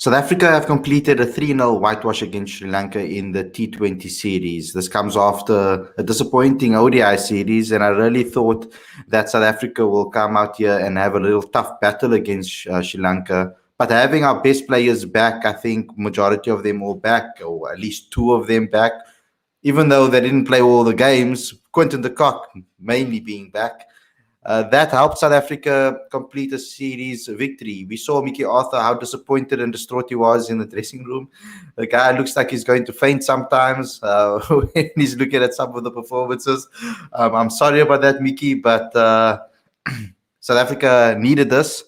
South Africa have completed a 3-0 whitewash against Sri Lanka in the T20 series. This comes after a disappointing ODI series, and I really thought that South Africa will come out here and have a little tough battle against Sri Lanka. But having our best players back, I think majority of them all back, or at least two of them back, even though they didn't play all the games, Quinton de Kock mainly being back. That helped South Africa complete a series victory. We saw Mickey Arthur, how disappointed and distraught he was in the dressing room. The guy looks like he's going to faint sometimes when he's looking at some of the performances. I'm sorry about that, Mickey, but South Africa needed this.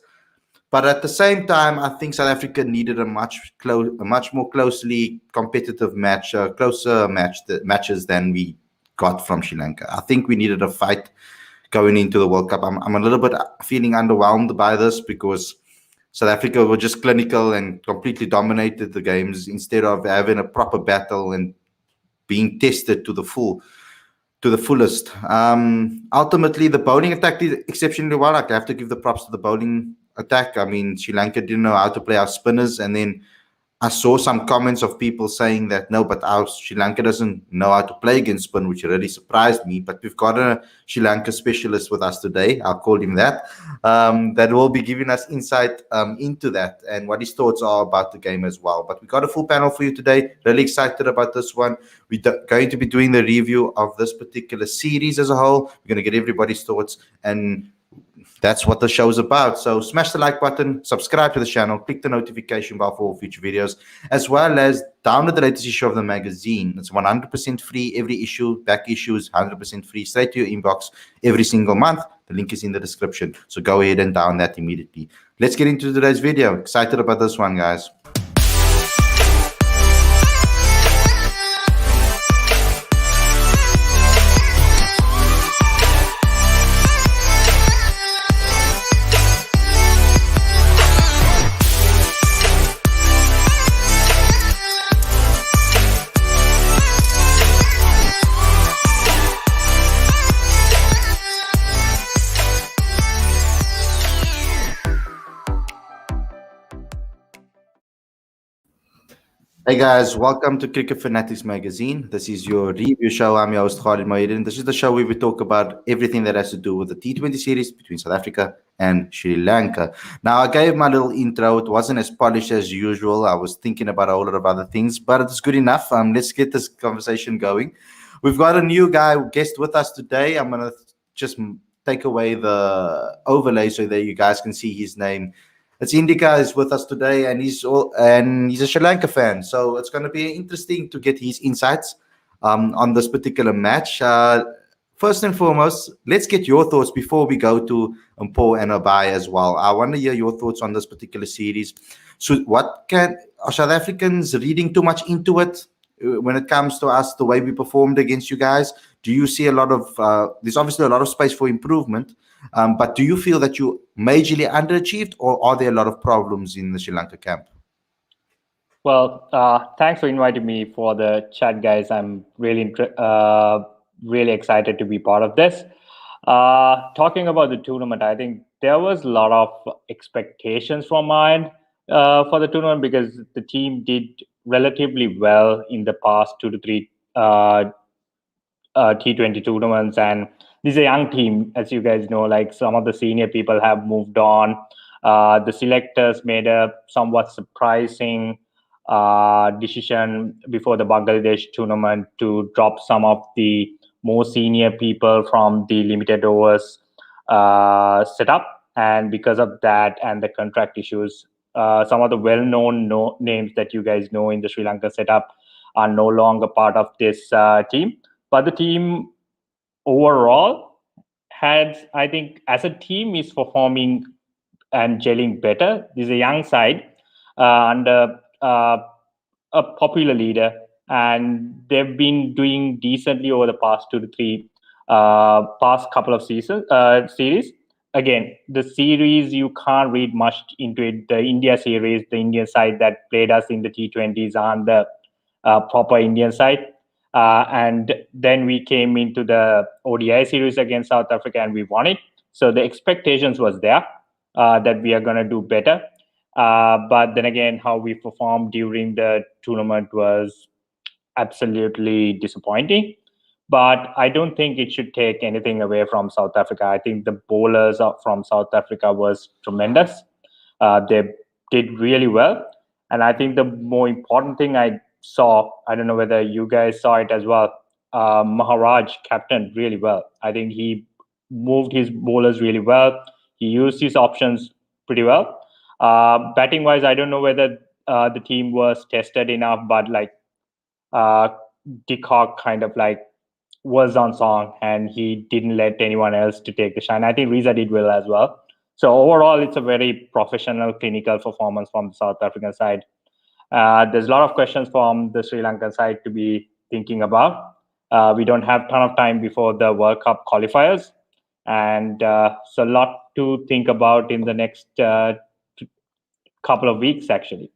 But at the same time, I think South Africa needed a much more closely competitive match, closer matches than we got from Sri Lanka. I think we needed a fight going into the World Cup. I'm a little bit feeling underwhelmed by this because South Africa were just clinical and completely dominated the games instead of having a proper battle and being tested to the fullest. Ultimately, the bowling attack did exceptionally well. I have to give the props to the bowling attack. I mean, Sri Lanka didn't know how to play our spinners, and then I saw some comments of people saying that no, but our Sri Lanka doesn't know how to play against spin, which really surprised me. But we've got a Sri Lanka specialist with us today. I'll call him that. That will be giving us insight into that and what his thoughts are about the game as well. But we got a full panel for you today. Really excited about this one. We're going to be doing the review of this particular series as a whole. We're going to get everybody's thoughts, and that's what the show is about. So smash the like button, subscribe to the channel, click the notification bell for all future videos, as well as download the latest issue of the magazine. It's 100% free. Every issue, back issues, 100% free, straight to your inbox every single month. The link is in the description. So go ahead and download that immediately. Let's get into today's video. Excited about this one, guys. Hey guys, welcome to Cricket Fanatics Magazine. This is your review show. I'm your host Khalid. This is the show where we talk about everything that has to do with the T20 series between South Africa and Sri Lanka. Now, I gave my little intro. It wasn't as polished as usual. I was thinking about a whole lot of other things, but it's good enough. Let's get this conversation going. We've got a new guest with us today. I'm going to just take away the overlay so that you guys can see his name. It's Indika is with us today, and he's a Sri Lanka fan. So it's going to be interesting to get his insights on this particular match. First and foremost, let's get your thoughts before we go to Paul and Abai as well. I want to hear your thoughts on this particular series. So, are South Africans reading too much into it when it comes to us, the way we performed against you guys? Do you see a lot of? There's obviously a lot of space for improvement. But do you feel that you majorly underachieved, or are there a lot of problems in the Sri Lanka camp? Well, thanks for inviting me for the chat, guys. I'm really excited to be part of this. Talking about the tournament, I think there was a lot of expectations from mine for the tournament because the team did relatively well in the past 2 to 3 T20 tournaments, and this is a young team, as you guys know. Like, some of the senior people have moved on. The selectors made a somewhat surprising decision before the Bangladesh tournament to drop some of the more senior people from the limited overs setup, and because of that and the contract issues, some of the well-known names that you guys know in the Sri Lanka setup are no longer part of this team. But the team overall I think as a team is performing and gelling better. This is a young side under a popular leader, and they've been doing decently over the past 2 to 3 past couple of series. Again, the series, you can't read much into it. The India series, the Indian side that played us in the T20s on the proper Indian side. And then we came into the ODI series against South Africa and we won it. So the expectations was there that we are going to do better. But then again, how we performed during the tournament was absolutely disappointing. But I don't think it should take anything away from South Africa. I think the bowlers from South Africa was tremendous. They did really well. And I think the more important thing I saw, I don't know whether you guys saw it as well, Maharaj captained really well. I think he moved his bowlers really well. He used his options pretty well. Batting wise, I don't know whether the team was tested enough, but like uh, Dick Hawk kind of like was on song and he didn't let anyone else to take the shine. I think Riza did well as well. So overall, it's a very professional, clinical performance from the South African side. There's a lot of questions from the Sri Lankan side to be thinking about. We don't have a ton of time before the World Cup qualifiers, and so a lot to think about in the next couple of weeks, actually.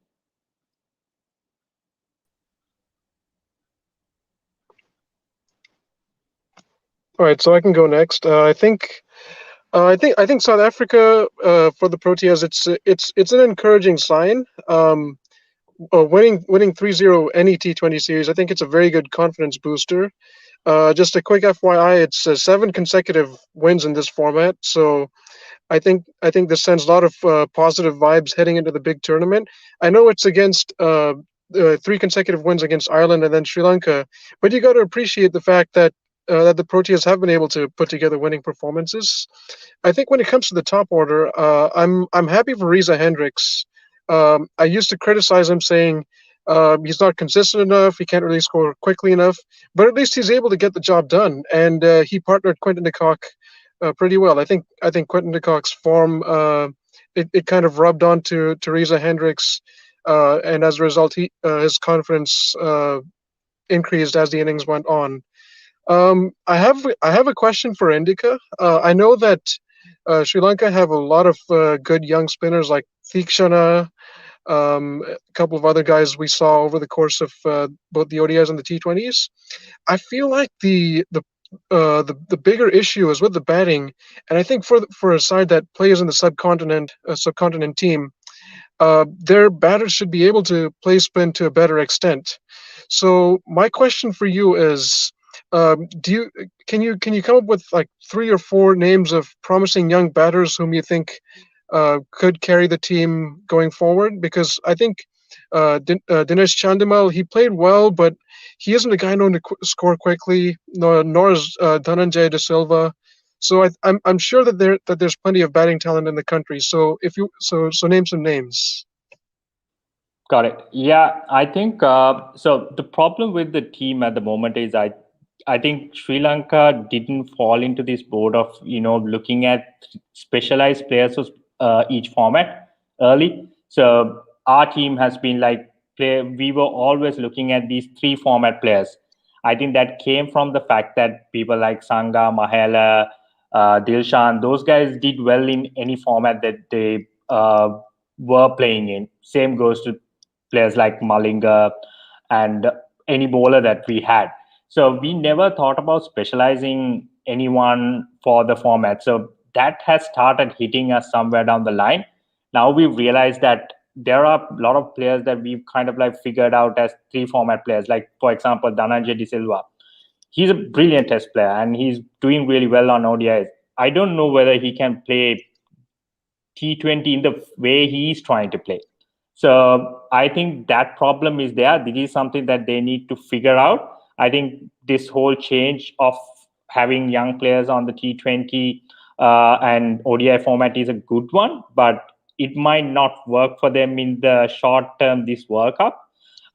All right, so I can go next. I think South Africa for the Proteas, it's an encouraging sign. Winning 3-0 any T20 series, I think it's a very good confidence booster. Just a quick FYI, it's 7 consecutive wins in this format, so I think this sends a lot of positive vibes heading into the big tournament. I know it's against 3 consecutive wins against Ireland and then Sri Lanka, but you got to appreciate the fact that the Proteas have been able to put together winning performances. I think when it comes to the top order, I'm happy for Reza Hendricks. I used to criticize him, saying he's not consistent enough, he can't really score quickly enough, but at least he's able to get the job done, and he partnered Quinton de Kock pretty well. I think Quinton de Kock's form it kind of rubbed on to Reza Hendricks, and as a result, his confidence increased as the innings went on. I have a question for Indica. I know that Sri Lanka have a lot of good young spinners like Theekshana, a couple of other guys we saw over the course of both the ODIs and the T20s. I feel like the bigger issue is with the batting, and I think for a side that plays in the subcontinent team, their batters should be able to play spin to a better extent. So my question for you is, do you can you come up with like 3 or 4 names of promising young batters whom you think could carry the team going forward? Because I think Dinesh Chandimal, he played well, but he isn't a guy known to score quickly, nor is Dhananjay De Silva. So I'm sure that there's plenty of batting talent in the country. So if you so name some names. Got it. Yeah, I think so. The problem with the team at the moment is I think Sri Lanka didn't fall into this board of looking at specialized players for each format early. So our team has been like we were always looking at these 3 format players. I think that came from the fact that people like Sangha, Mahela, Dilshan, those guys did well in any format that they were playing in. Same goes to players like Malinga and any bowler that we had. So we never thought about specializing anyone for the format. So that has started hitting us somewhere down the line. Now we've realized that there are a lot of players that we've kind of like figured out as 3 format players. Like, for example, Dhananjay De Silva. He's a brilliant test player and he's doing really well on ODIs. I don't know whether he can play T20 in the way he's trying to play. So I think that problem is there. This is something that they need to figure out. I think this whole change of having young players on the T20 and ODI format is a good one, but it might not work for them in the short term this World Cup.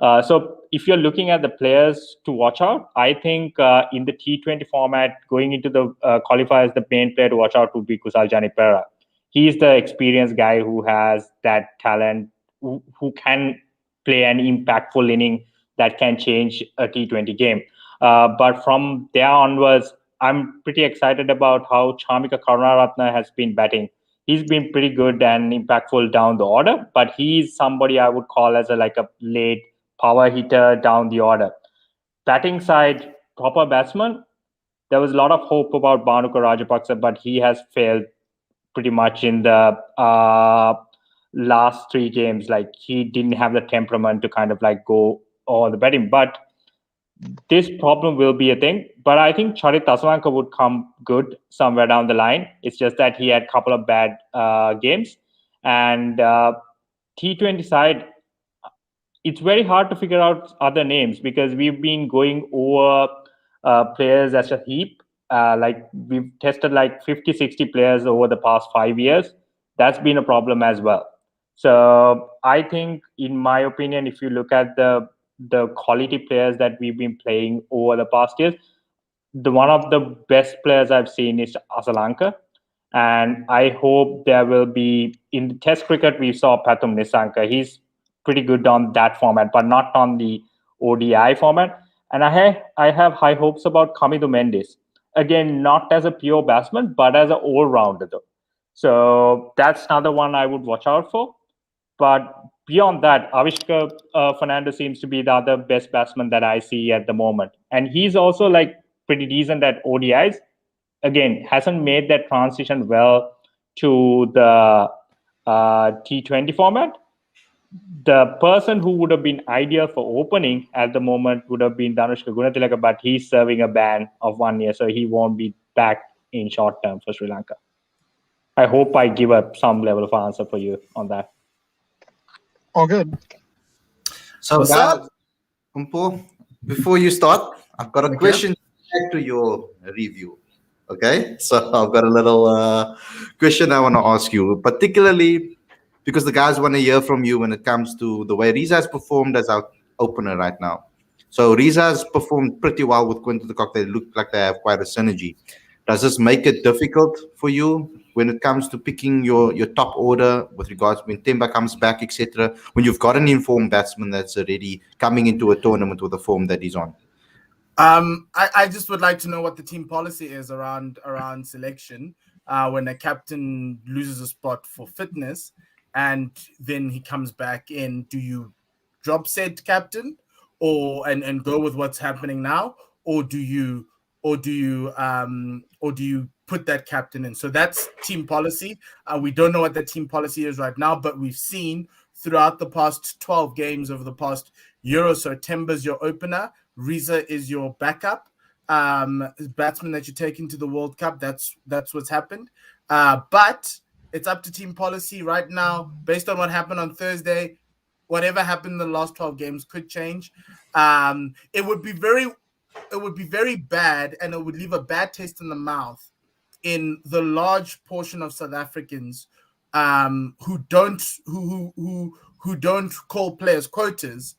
So if you're looking at the players to watch out, I think in the T20 format, going into the qualifiers, the main player to watch out would be Kusal Janipera. He's the experienced guy who has that talent, who can play an impactful inning that can change a T20 game. But from there onwards, I'm pretty excited about how Chamika Karunaratne has been batting. He's been pretty good and impactful down the order, but he's somebody I would call as a late power hitter down the order. Batting side, proper batsman. There was a lot of hope about Bhanuka Rajapaksa, but he has failed pretty much in the last 3 games, like he didn't have the temperament to kind of like go all the betting. But this problem will be a thing. But I think Charit Asalanka would come good somewhere down the line. It's just that he had a couple of bad games. And T20 side, it's very hard to figure out other names because we've been going over players as a heap. Like we've tested like 50, 60 players over the past 5 years. That's been a problem as well. So I think, in my opinion, if you look at the quality players that we've been playing over the past years, the one of the best players I've seen is Asalanka. And I hope there will be, in Test cricket, we saw Pathum Nisanka. He's pretty good on that format, but not on the ODI format. And I have high hopes about Kamidu Mendes. Again, not as a pure batsman, but as an all-rounder though. So that's another one I would watch out for. But beyond that, Avishka Fernandez seems to be the other best batsman that I see at the moment. And he's also like pretty decent at ODIs. Again, hasn't made that transition well to the T20 format. The person who would have been ideal for opening at the moment would have been Danushka Gunatilaka, but he's serving a ban of 1 year, so he won't be back in short term for Sri Lanka. I hope I give up some level of answer for you on that. All good. So, guys, Kumpo, before you start, I've got a question back to your review. Okay, so I've got a little question I want to ask you, particularly because the guys want to hear from you when it comes to the way Riza has performed as our opener right now. So Riza has performed pretty well with Quinton de Kock. They look like they have quite a synergy. Does this make it difficult for you when it comes to picking your top order with regards when Temba comes back, etc., when you've got an informed batsman that's already coming into a tournament with the form that he's on? I just would like to know what the team policy is around selection when a captain loses a spot for fitness and then he comes back in. Do you drop said captain and go with what's happening now, or do you put that captain in? So that's team policy. We don't know what the team policy is right now, but we've seen throughout the past 12 games over the past year or so, Temba's your opener, Riza is your backup batsman that you take into the World Cup. That's what's happened. But it's up to team policy right now. Based on what happened on Thursday, whatever happened in the last 12 games could change. It would be very bad, and it would leave a bad taste in the mouth in the large portion of South Africans who don't call players quotas,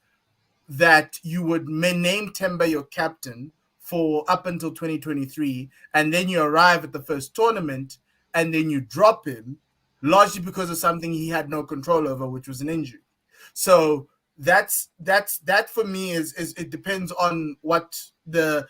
that you would name Temba your captain for up until 2023, and then you arrive at the first tournament and then you drop him largely because of something he had no control over, which was an injury. So that for me is it depends on what the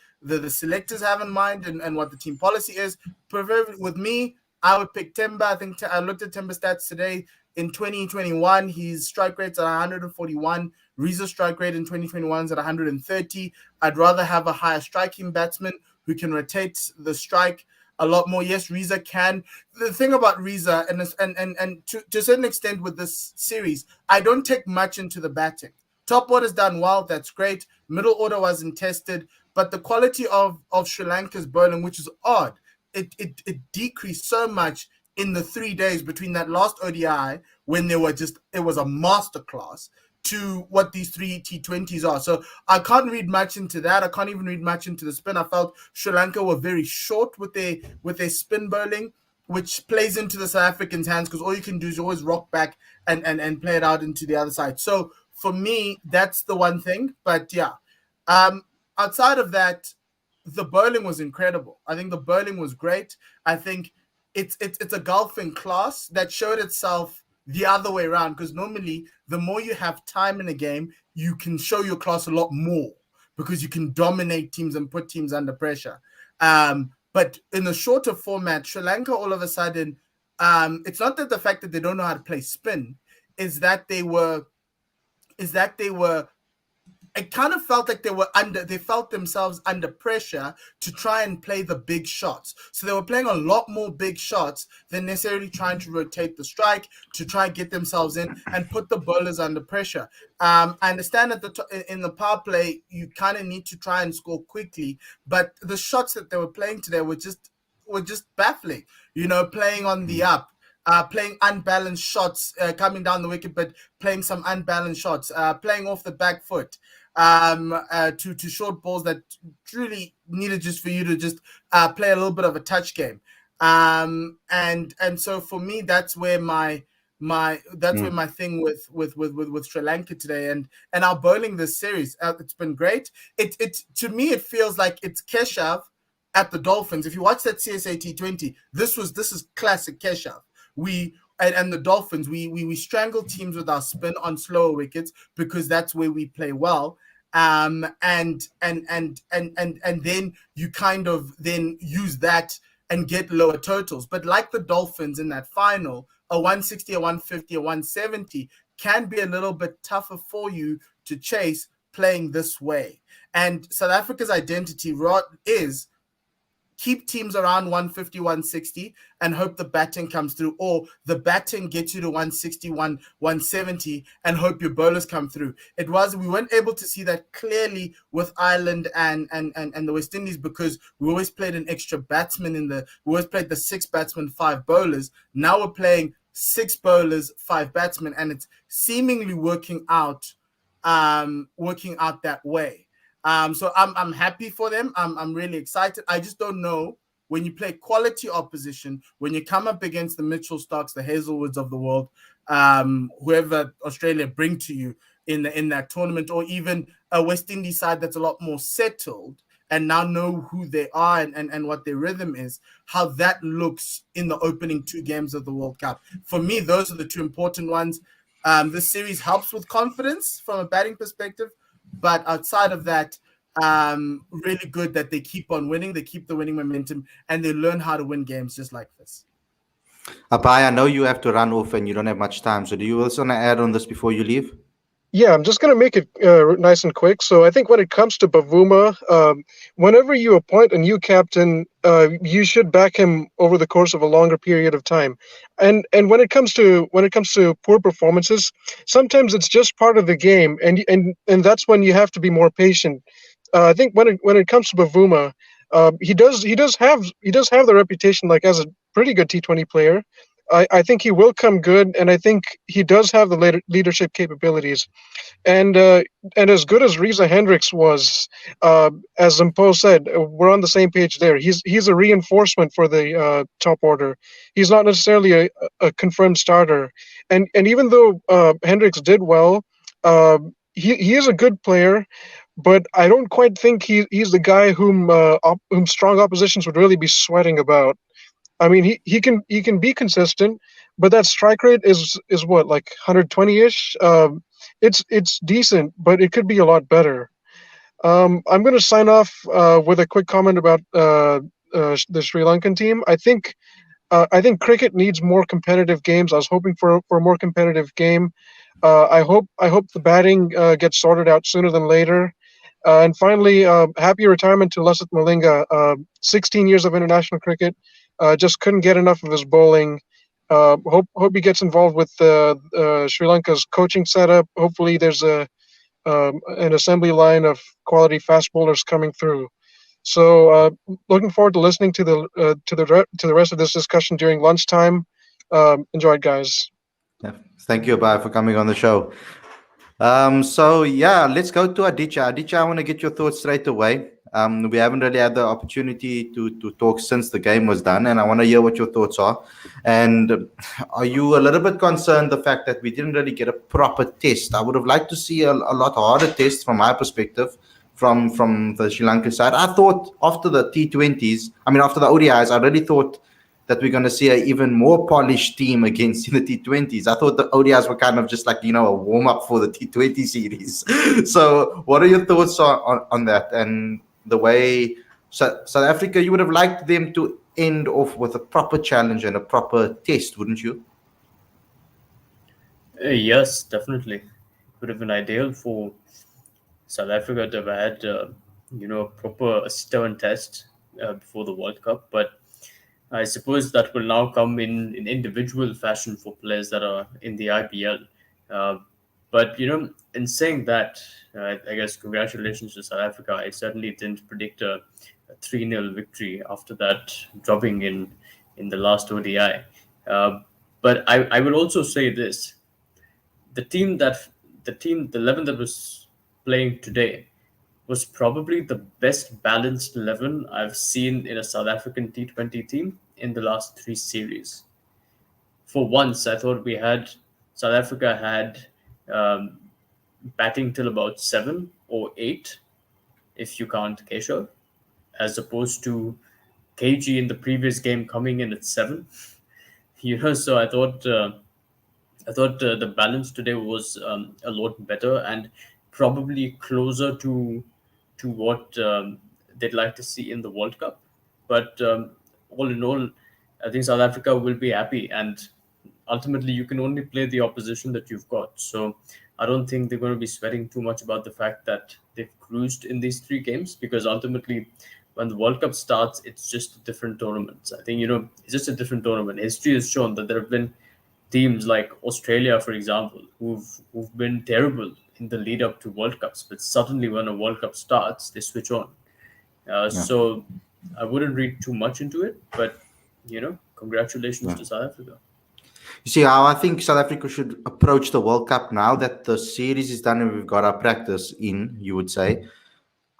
selectors have in mind and what the team policy is. With me, I would pick Temba. I think I looked at Temba stats today. In 2021, his strike rate's at 141. Riza's strike rate in 2021 is at 130. I'd rather have a higher striking batsman who can rotate the strike a lot more. Yes, Riza can. The thing about Riza, and to a certain extent with this series, I don't take much into the batting. Top order's done well, that's great. Middle order wasn't tested, but the quality of Sri Lanka's bowling, which is odd, it decreased so much in the 3 days between that last ODI when it was a masterclass to what these 3 T20s are. So I can't read much into that. I can't even read much into the spin. I felt Sri Lanka were very short with their spin bowling, which plays into the South Africans' hands because all you can do is always rock back and play it out into the other side. So for me, that's the one thing. But yeah, outside of that, the bowling was incredible. I think the bowling was great. I think it's a gulf in class that showed itself the other way around, because normally the more you have time in a game, you can show your class a lot more because you can dominate teams and put teams under pressure. But in the shorter format, Sri Lanka all of a sudden, it's not that the fact that they don't know how to play spin, is that they were it kind of felt like they felt themselves under pressure to try and play the big shots. So they were playing a lot more big shots than necessarily trying to rotate the strike to try and get themselves in and put the bowlers under pressure. I understand that in the power play, you kind of need to try and score quickly, but the shots that they were playing today were just baffling. Playing on the up, playing unbalanced shots, coming down the wicket, but playing some unbalanced shots, playing off the back foot, to short balls that truly needed just for you to just play a little bit of a touch game. And so for me, that's where my thing with Sri Lanka today and our bowling this series, it's been great. It to me it feels like it's Keshav at the Dolphins. If you watch that CSA T20, this is classic Keshav. And the Dolphins, we strangle teams with our spin on slower wickets because that's where we play well. And then you kind of then use that and get lower totals. But like the Dolphins in that final, a 160, a 150, a 170 can be a little bit tougher for you to chase playing this way. And South Africa's identity is keep teams around 150, 160 and hope the batting comes through, or the batting gets you to 160, 170 and hope your bowlers come through. We weren't able to see that clearly with Ireland and the West Indies because we always played an extra batsman we always played the 6 batsmen, 5 bowlers. Now we're playing 6 bowlers, 5 batsmen, and it's seemingly working out that way. So I'm happy for them. I'm really excited. I just don't know, when you play quality opposition, when you come up against the Mitchell Starks, the Hazelwoods of the world, whoever Australia bring to you in that tournament, or even a West Indies side that's a lot more settled and now know who they are and what their rhythm is, how that looks in the opening 2 games of the World Cup. For me, those are the 2 important ones. This series helps with confidence from a batting perspective, but outside of that, really good that they keep on winning, they keep the winning momentum, and they learn how to win games just like this. Abai, I know you have to run off and you don't have much time, so do you also want to add on this before you leave? Yeah, I'm just going to make it nice and quick. So I think when it comes to Bavuma, whenever you appoint a new captain, you should back him over the course of a longer period of time. And when it comes to poor performances, sometimes it's just part of the game, and that's when you have to be more patient. I think when it comes to Bavuma, he does have the reputation like as a pretty good T20 player. I think he will come good, and I think he does have the leadership capabilities. And as good as Reza Hendricks was, as Zimpo said, we're on the same page there. He's a reinforcement for the top order. He's not necessarily a confirmed starter. And even though Hendricks did well, he is a good player, but I don't quite think he's the guy whom strong oppositions would really be sweating about. I mean, he can be consistent, but that strike rate is what, like 120-ish. It's decent, but it could be a lot better. I'm going to sign off with a quick comment about the Sri Lankan team. I think cricket needs more competitive games. I was hoping for a more competitive game. I hope the batting gets sorted out sooner than later. And finally, happy retirement to Lasith Malinga. 16 years of international cricket. Just couldn't get enough of his bowling. Hope he gets involved with Sri Lanka's coaching setup. Hopefully, there's an assembly line of quality fast bowlers coming through. So, looking forward to listening to the rest of this discussion during lunchtime. Enjoy it, guys. Yeah. Thank you, Abai, for coming on the show. So yeah, let's go to Aditya. Aditya, I want to get your thoughts straight away. We haven't really had the opportunity to talk since the game was done, and I want to hear what your thoughts are. And are you a little bit concerned the fact that we didn't really get a proper test? I would have liked to see a lot harder test from my perspective from the Sri Lanka side. I thought after the T20s, after the ODIs, I really thought that we're going to see an even more polished team against in the T20s. I thought the ODIs were kind of just like, a warm-up for the T20 series. So what are your thoughts on that? And the way South Africa, you would have liked them to end off with a proper challenge and a proper test, wouldn't you? Yes, definitely. It would have been ideal for South Africa to have had, a proper stern test before the World Cup. But I suppose that will now come in individual fashion for players that are in the IPL. Uh, but in saying that, I guess congratulations to South Africa. I certainly didn't predict a 3-0 victory after that dropping in the last ODI. But I will also say this: the team that the 11 that was playing today was probably the best balanced 11 I've seen in a South African T20 team in the last 3 series. For once, I thought South Africa had um, batting till about 7 or 8, if you count Keshav, as opposed to KG in the previous game coming in at 7. So I thought the balance today was a lot better and probably closer to what they'd like to see in the World Cup. But all in all, I think South Africa will be happy, and ultimately you can only play the opposition that you've got. So I don't think they're going to be sweating too much about the fact that they've cruised in these 3 games, because ultimately when the World Cup starts, it's just a different tournament. I think it's just a different tournament. History has shown that there have been teams like Australia, for example, who've been terrible in the lead up to World Cups, but suddenly when a World Cup starts, they switch on. So I wouldn't read too much into it, but congratulations to South Africa. You see how I think South Africa should approach the World Cup now that the series is done and we've got our practice in, you would say.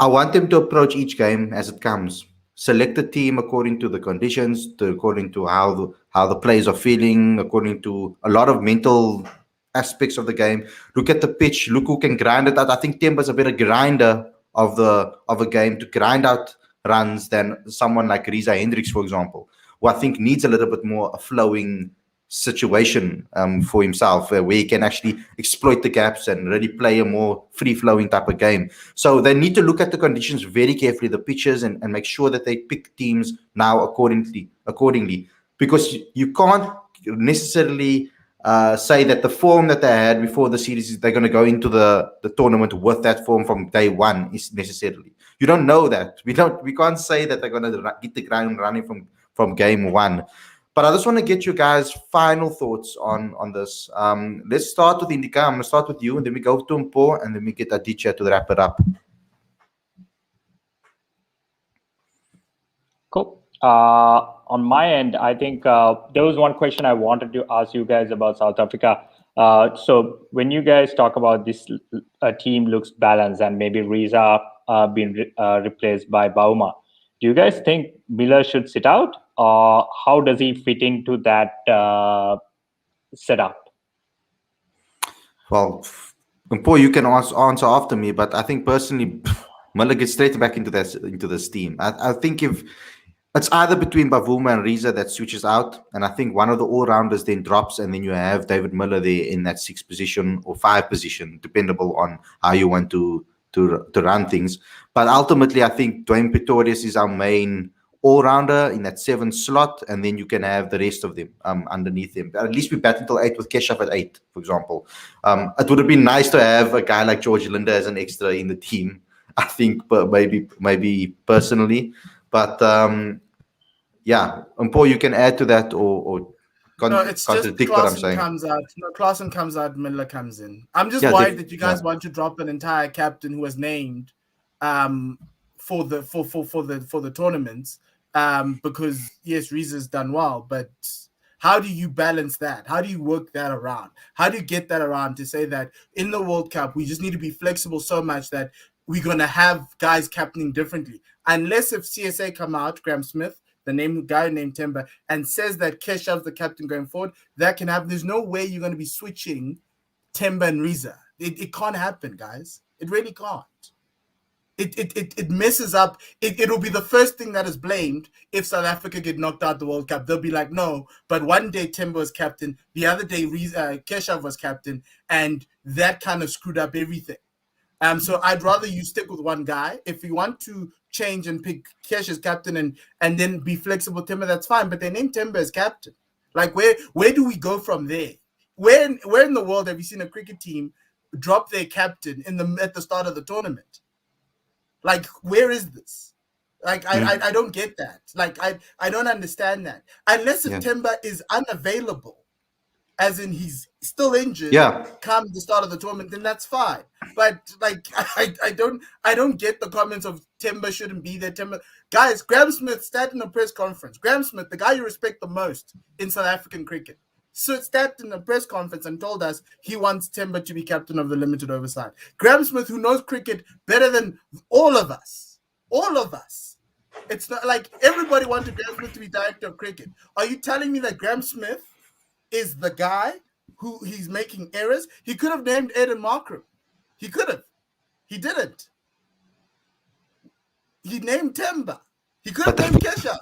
I want them to approach each game as it comes. Select a team according to the conditions, according to how the players are feeling, according to a lot of mental aspects of the game. Look at the pitch. Look who can grind it out. I think Temba's a better grinder of a game to grind out runs than someone like Riza Hendricks, for example, who I think needs a little bit more a flowing situation for himself, where he can actually exploit the gaps and really play a more free-flowing type of game. So they need to look at the conditions very carefully, the pitches, and make sure that they pick teams now accordingly, because you can't necessarily say that the form that they had before the series, they're going to go into the tournament with that form from day one is necessarily. You don't know that. We can't say that they're going to get the ground running from game one. But I just want to get you guys' final thoughts on this. Let's start with Indica. I'm going to start with you, and then we go to Mpo, and then we get Aditya to wrap it up. Cool. On my end, I think there was one question I wanted to ask you guys about South Africa. So when you guys talk about this team looks balanced and maybe Riza being replaced by Bauma, do you guys think Miller should sit out, or how does he fit into that setup? Well, Mpo, you can answer after me, but I think personally, Miller gets straight back into this team. I think if it's either between Bavuma and Riza that switches out, and I think one of the all-rounders then drops, and then you have David Miller there in that 6th position or 5th position, dependable on how you want to run things. But ultimately, I think Dwayne Pretorius is our main all-rounder in that 7th slot, and then you can have the rest of them underneath him. At least we bat until 8 with Keshav at 8, for example. It would have been nice to have a guy like George Linde as an extra in the team, I think, but maybe personally. But yeah, Mpo, you can add to that or contradict what I'm saying. Klaasen comes out, Miller comes in. I'm just worried that you guys want to drop an entire captain who was named for the tournaments because yes, Riza's done well, but how do you balance that? How do you work that around? How do you get that around to say that in the World Cup we just need to be flexible so much that we're gonna have guys captaining differently? Unless if CSA come out, Graham Smith, the guy named Temba, and says that Keshav's the captain going forward, that can happen. There's no way you're going to be switching Temba and Riza. It can't happen, guys. It really can't. It messes up. It'll be the first thing that is blamed if South Africa get knocked out the World Cup. They'll be like, no, but one day Temba was captain, the other day Keshav was captain, and that kind of screwed up everything. So I'd rather you stick with one guy. If you want to change and pick Kesh as captain and then be flexible Temba, that's fine. But they name Temba as captain. Like where do we go from there? Where in the world have you seen a cricket team drop their captain at the start of the tournament? Like, where is this? Like, I don't get that. Like, I don't understand that. Unless if Temba is unavailable, as in he's still injured, come the start of the tournament, then that's fine. But like, I don't get the comments of Temba shouldn't be there. Temba, guys, Graham Smith sat in a press conference. Graham Smith, the guy you respect the most in South African cricket, sat in a press conference and told us he wants Temba to be captain of the limited overside. Graham Smith, who knows cricket better than all of us. It's not like everybody wanted Graham Smith to be director of cricket. Are you telling me that Graham Smith is the guy who he's making errors? He could have named Aiden Markram. He could have. He didn't. He named Temba. He could have named Kesha.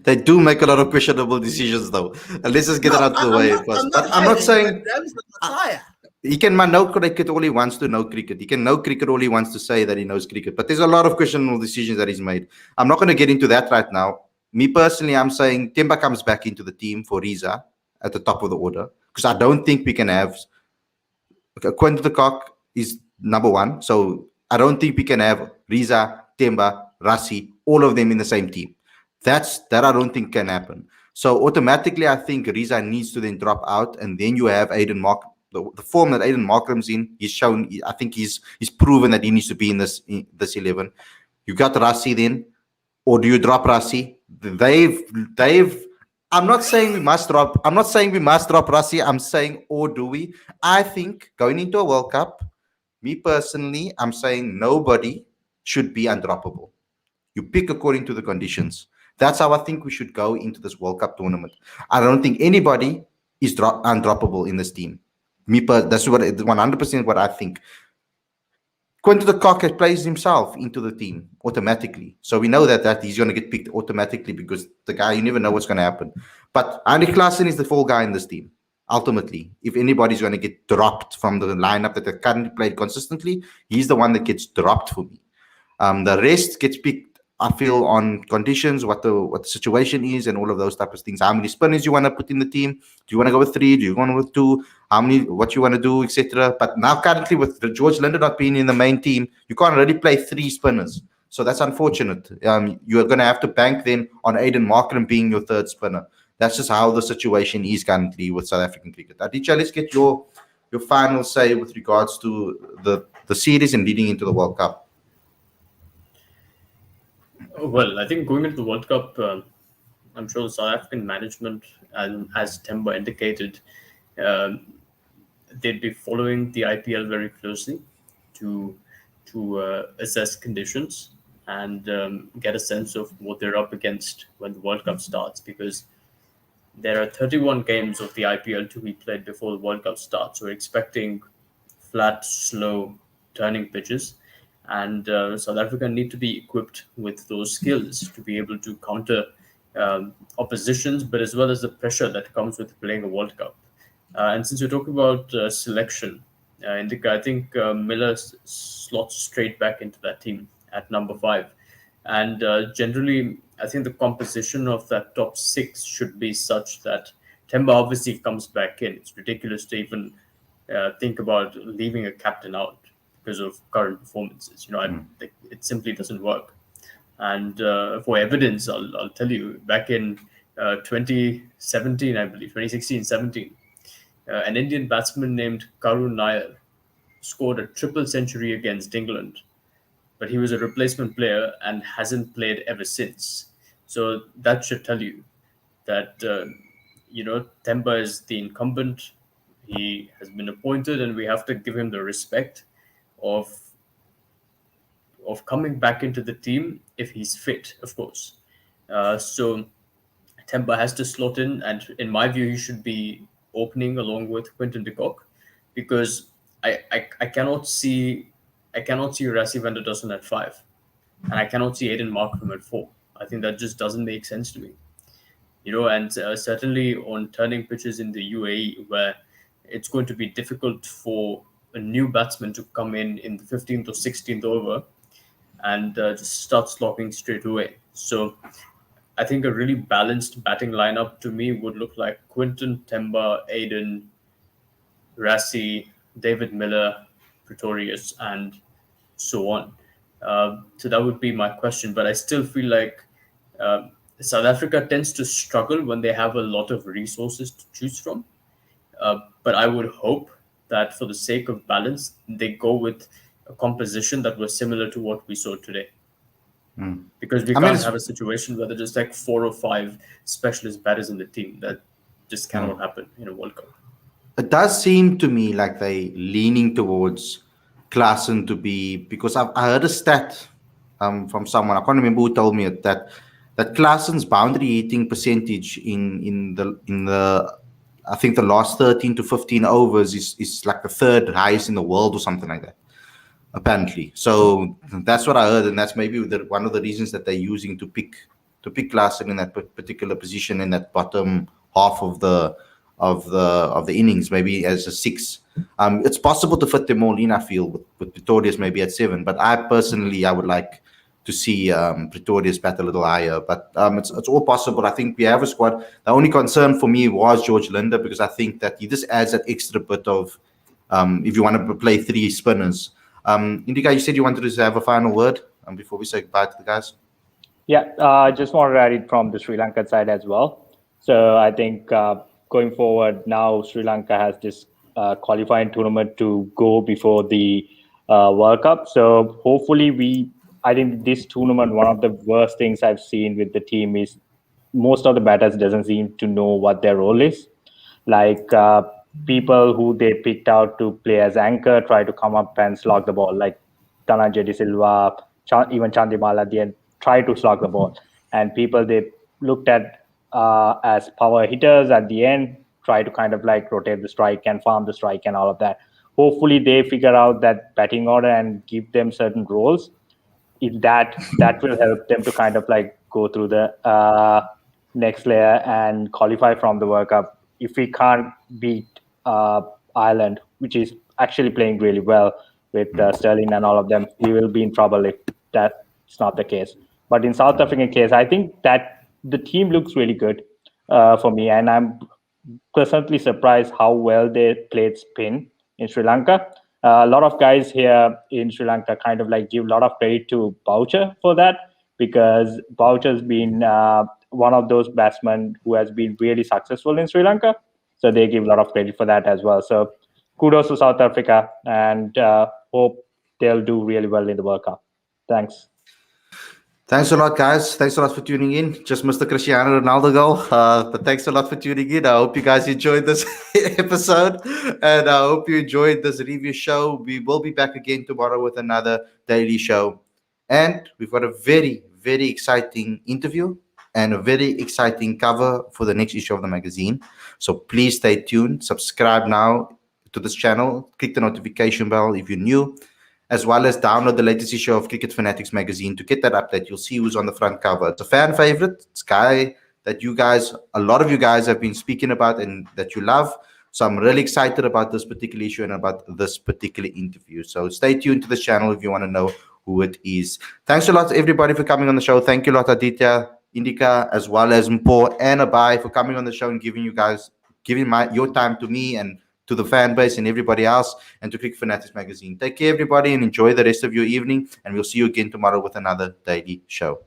They do make a lot of questionable decisions, though. Let's just get it out of the way. I'm not saying Graham's the Messiah. he can know cricket all he wants to know cricket. He can know cricket all he wants to say that he knows cricket. But there's a lot of questionable decisions that he's made. I'm not going to get into that right now. Me personally, I'm saying Temba comes back into the team for Riza at the top of the order, because I don't think we can have Quinton de Kock is number one. So I don't think we can have Riza, Temba, Rassie, all of them in the same team. That I don't think can happen. So automatically, I think Riza needs to then drop out, and then you have Aiden Mark. The form that Aiden Markram's in, he's shown. I think he's proven that he needs to be in this 11. You got Rassie then, or do you drop Rassie? They've. I'm not saying we must drop. I'm not saying we must drop Rassie. I'm saying, or do we? I think going into a World Cup, me personally, I'm saying nobody should be undroppable. You pick according to the conditions. That's how I think we should go into this World Cup tournament. I don't think anybody is undroppable in this team. That's 100% what I think. Quinton de Kock has placed himself into the team automatically. So we know that he's going to get picked automatically, because the guy, you never know what's going to happen. But Andy Klaassen is the fall guy in this team. Ultimately, if anybody's going to get dropped from the lineup that they currently played consistently, he's the one that gets dropped for me. The rest gets picked, I feel, on conditions, what the situation is, and all of those type of things. How many spinners you want to put in the team? Do you want to go with 3? Do you want to go with 2? What you want to do, etc. But now currently with George Linder not being in the main team, you can't really play 3 spinners. So that's unfortunate. You are going to have to bank then on Aiden Markram being your 3rd spinner. That's just how the situation is currently with South African cricket. Aditya, let's get your final say with regards to the series and leading into the World Cup. Well, I think going into the World Cup, I'm sure the South African management, and as Temba indicated, they'd be following the IPL very closely to assess conditions and get a sense of what they're up against when the World Cup starts, because there are 31 games of the IPL to be played before the World Cup starts. We're expecting flat, slow, turning pitches. And South Africa need to be equipped with those skills to be able to counter oppositions, but as well as the pressure that comes with playing a World Cup. And since you're talking about selection, Indika, I think Miller slots straight back into that team at number 5. And generally, I think the composition of that top 6 should be such that Temba obviously comes back in. It's ridiculous to even think about leaving a captain out because of current performances. It simply doesn't work. And for evidence, I'll tell you, back in 2017, I believe, 2016-17, an Indian batsman named Karun Nair scored a triple century against England, but he was a replacement player and hasn't played ever since. So that should tell you that, Temba is the incumbent. He has been appointed, and we have to give him the respect of coming back into the team if he's fit, of course. So Temba has to slot in, and in my view, he should be opening along with Quinton de Kock, because I cannot see Rassie van der Dussen at 5, and I cannot see Aiden Markram at 4. I think that just doesn't make sense to me. And certainly on turning pitches in the UAE, where it's going to be difficult for a new batsman to come in the 15th or 16th over and just start slogging straight away. So I think a really balanced batting lineup to me would look like Quinton, Temba, Aiden, Rassie, David Miller, Pretorius, and so on. So that would be my question. But I still feel like South Africa tends to struggle when they have a lot of resources to choose from. But I would hope that for the sake of balance, they go with a composition that was similar to what we saw today. Because we can't have a situation where there's just like 4 or 5 specialist batters in the team. That just cannot happen in a World Cup. It does seem to me like they leaning towards Klaasen to be, because I heard a stat from someone, I can't remember who told me it, that Klaasen's boundary hitting percentage in the I think the last 13 to 15 overs is like the 3rd highest in the world or something like that, apparently. So that's what I heard, and that's maybe one of the reasons that they're using to pick Klaasen in that particular position in that bottom half of the innings, maybe as a 6. It's possible to fit them all in, I feel, with Pretorius maybe at 7. But I would like to see Pretorius bat a little higher. But it's all possible. I think we have a squad. The only concern for me was George Linder, because I think that he just adds that extra bit of, if you want to play 3 spinners. Indika, you said you wanted to have a final word before we say goodbye to the guys? Yeah, I just wanted to add it from the Sri Lankan side as well. So I think going forward now, Sri Lanka has this qualifying tournament to go before the World Cup. So hopefully I think this tournament, one of the worst things I've seen with the team is most of the batters doesn't seem to know what their role is. Like people who they picked out to play as anchor try to come up and slog the ball, like Dhananjay De Silva, even Chandimala at the end, try to slog the ball. And people they looked at as power hitters at the end, try to kind of like rotate the strike and farm the strike and all of that. Hopefully they figure out that batting order and give them certain roles. If that will help them to kind of like go through the next layer and qualify from the World Cup. If we can't beat Ireland, which is actually playing really well with Sterling and all of them, we will be in trouble if that's not the case. But in South African case, I think that the team looks really good for me, and I'm pleasantly surprised how well they played spin in Sri Lanka. A lot of guys here in Sri Lanka kind of like give a lot of credit to Boucher for that, because Boucher's been one of those batsmen who has been really successful in Sri Lanka. So they give a lot of credit for that as well. So kudos to South Africa, and hope they'll do really well in the World Cup. Thanks. Thanks a lot, guys. Thanks a lot for tuning in. Just missed the Cristiano Ronaldo goal. But thanks a lot for tuning in. I hope you guys enjoyed this episode. And I hope you enjoyed this review show. We will be back again tomorrow with another daily show. And we've got a very, very exciting interview and a very exciting cover for the next issue of the magazine. So please stay tuned. Subscribe now to this channel. Click the notification bell if you're new, as well as download the latest issue of Cricket Fanatics magazine to get that update. You'll see who's on the front cover. It's a fan favorite. It's a guy that a lot of you guys have been speaking about and that you love. So I'm really excited about this particular issue and about this particular interview. So stay tuned to this channel if you want to know who it is. Thanks a lot to everybody for coming on the show. Thank you a lot, Aditya, Indika, as well as Mpo and Abai for coming on the show and giving your time to me and to the fan base and everybody else, and to Cricket Fanatics magazine. Take care, everybody, and enjoy the rest of your evening. And we'll see you again tomorrow with another daily show.